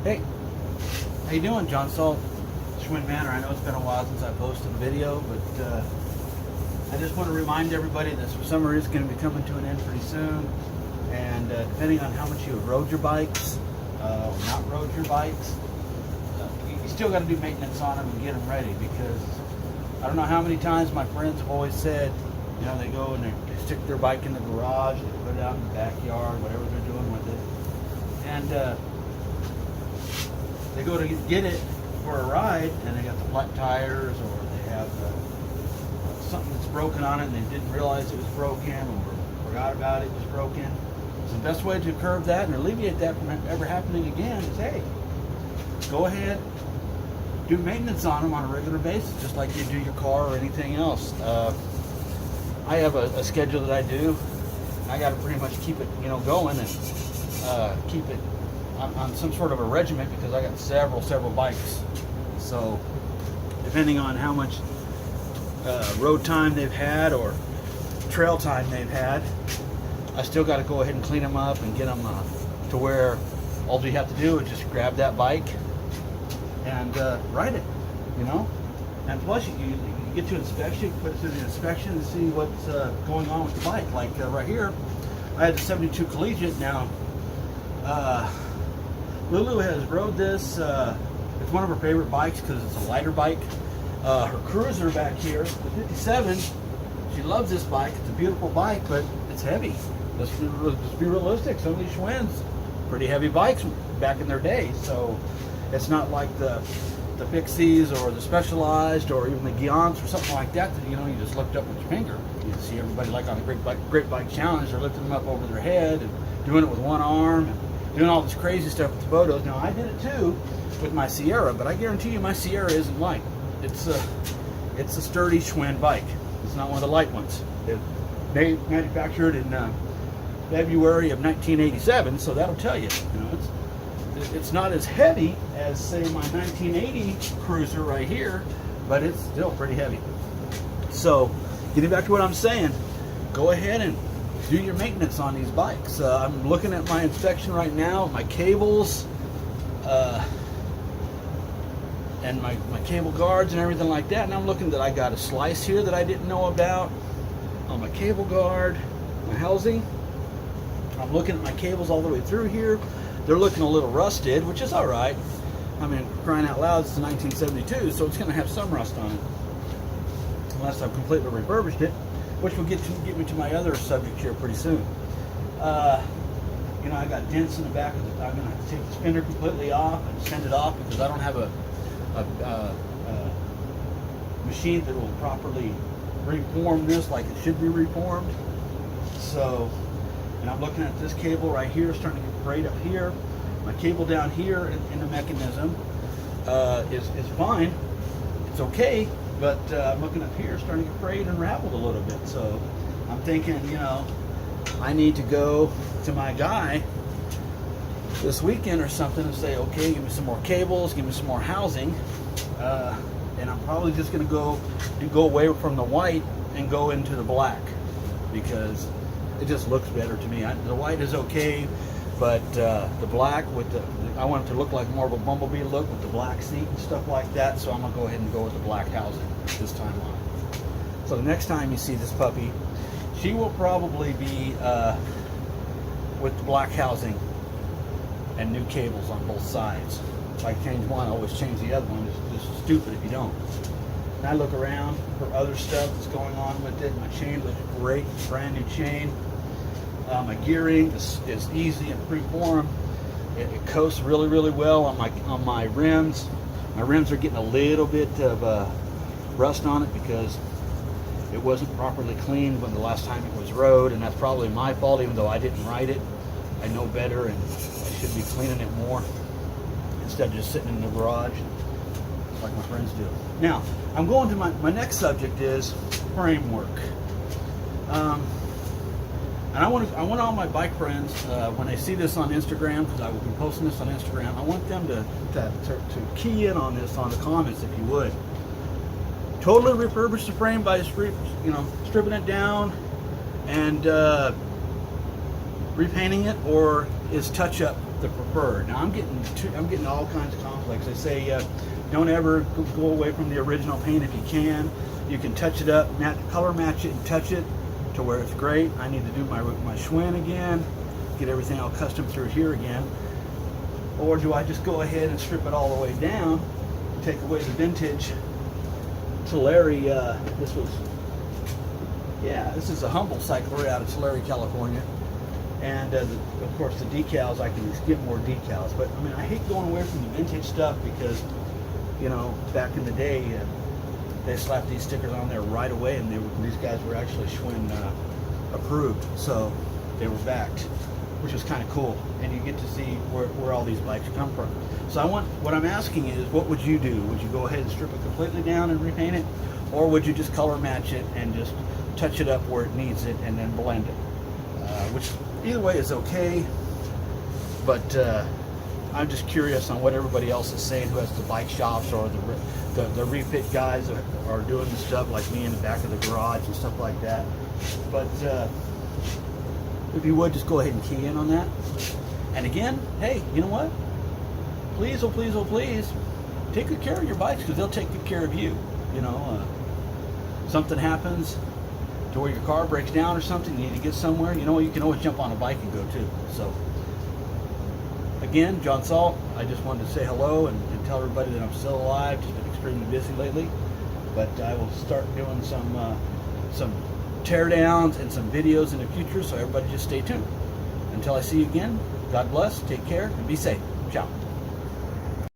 Hey, how you doing, John Salt, Schwinn Manor? I know it's been a while since I posted a video, but I just want to remind everybody that summer is going to be coming to an end pretty soon, and depending on how much you rode your bikes, or not rode your bikes, you still got to do maintenance on them and get them ready, because I don't know how many times my friends have always said, you know, they go and they stick their bike in the garage, they put it out in the backyard, whatever they're doing with it, and they go to get it for a ride, and they got the flat tires, or they have something that's broken on it, and they didn't realize it was broken, or forgot about it was broken. So the best way to curb that and alleviate that from ever happening again is, hey, go ahead, do maintenance on them on a regular basis, just like you do your car or anything else. I have a schedule that I do. I got to pretty much keep it, going, and keep it on some sort of a regiment, because I got several bikes. So depending on how much road time they've had or trail time they've had, I still got to go ahead and clean them up and get them to where all you have to do is just grab that bike and ride it, And plus, you get to inspection, put it through the inspection to see what's going on with the bike. Like right here, I had the 72 Collegiate. Now, Lulu has rode this. It's one of her favorite bikes because it's a lighter bike. Her Cruiser back here, the 57, she loves this bike. It's a beautiful bike, but it's heavy. Let's be realistic. Some of these Schwinns, pretty heavy bikes back in their day. So it's not like the Pixies or the Specialized or even the Giants or something like that you just looked up with your finger. You see everybody like on the Great Bike Challenge, they're lifting them up over their head and doing it with one arm and doing all this crazy stuff with the photos. Now, I did it too with my Sierra, but I guarantee you my Sierra isn't light. It's a sturdy Schwinn bike. It's not one of the light ones. They manufactured in February of 1987, so that'll tell you. It's not as heavy as, say, my 1980 Cruiser right here, but it's still pretty heavy. So, getting back to what I'm saying, go ahead and do your maintenance on these bikes. I'm looking at my inspection right now, my cables, and my cable guards and everything like that, and I'm looking that I got a slice here that I didn't know about on my cable guard, my housing. I'm looking at my cables all the way through here. They're looking a little rusted, which is all right. I mean, crying out loud, it's a 1972, so it's going to have some rust on it, unless I've completely refurbished it, which will get me to my other subject here pretty soon. I got dents in the back of it. I'm going to have to take the spinner completely off and send it off, because I don't have a machine that will properly reform this like it should be reformed. So, and I'm looking at this cable right here, starting to get frayed up here. My cable down here in the mechanism is fine. It's okay, but I'm looking up here, starting to get frayed and raveled a little bit. So I'm thinking, I need to go to my guy this weekend or something and say, okay, give me some more cables, give me some more housing, and I'm probably just going to go away from the white and go into the black, because it just looks better to me. The white is okay, but the black I want it to look like more of a Bumblebee look with the black seat and stuff like that. So I'm gonna go ahead and go with the black housing this time on. So the next time you see this puppy, she will probably be with the black housing and new cables on both sides. If I change one, I always change the other one. It's just stupid if you don't. And I look around for other stuff that's going on with it. My chain looks great, brand new chain. My gearing is easy and freeform. It coasts really well on my rims. My rims are getting a little bit of rust on it because it wasn't properly cleaned when the last time it was rode, and that's probably my fault, even though I didn't ride it. I know better, and I should be cleaning it more instead of just sitting in the garage like my friends do. Now, I'm going to my next subject is framework. And I want all my bike friends, when they see this on Instagram, because I will be posting this on Instagram, I want them to key in on this on the comments, if you would. Totally refurbish the frame by stripping it down and repainting it, or is touch up the preferred. Now I'm getting all kinds of conflicts. They say don't ever go away from the original paint if you can. You can touch it up, color match it, and touch it to where it's great. I need to do my Schwinn again, get everything all custom through here again. Or do I just go ahead and strip it all the way down, take away the vintage Tulare? This is a Humble cycle right out of Tulare, California. And of course the decals, I can just get more decals. But I mean, I hate going away from the vintage stuff because, you know, back in the day, they slapped these stickers on there right away, and these guys were actually Schwinn approved, so they were backed, which was kind of cool. And you get to see where all these bikes come from. So what I'm asking is, what would you do? Would you go ahead and strip it completely down and repaint it, or would you just color match it and just touch it up where it needs it and then blend it? Which either way is okay, but I'm just curious on what everybody else is saying who has the bike shops or the refit guys that are doing the stuff like me in the back of the garage and stuff like that. But if you would, just go ahead and key in on that. And again, hey, you know what? Please, oh please, oh please, take good care of your bikes, because they'll take good care of you. You know, something happens to where your car breaks down or something, you need to get somewhere, you know, you can always jump on a bike and go too. So again, John Salt, I just wanted to say hello and tell everybody that I'm still alive. Just been extremely busy lately, but I will start doing some teardowns and some videos in the future, so everybody just stay tuned. Until I see you again, God bless, take care, and be safe. Ciao.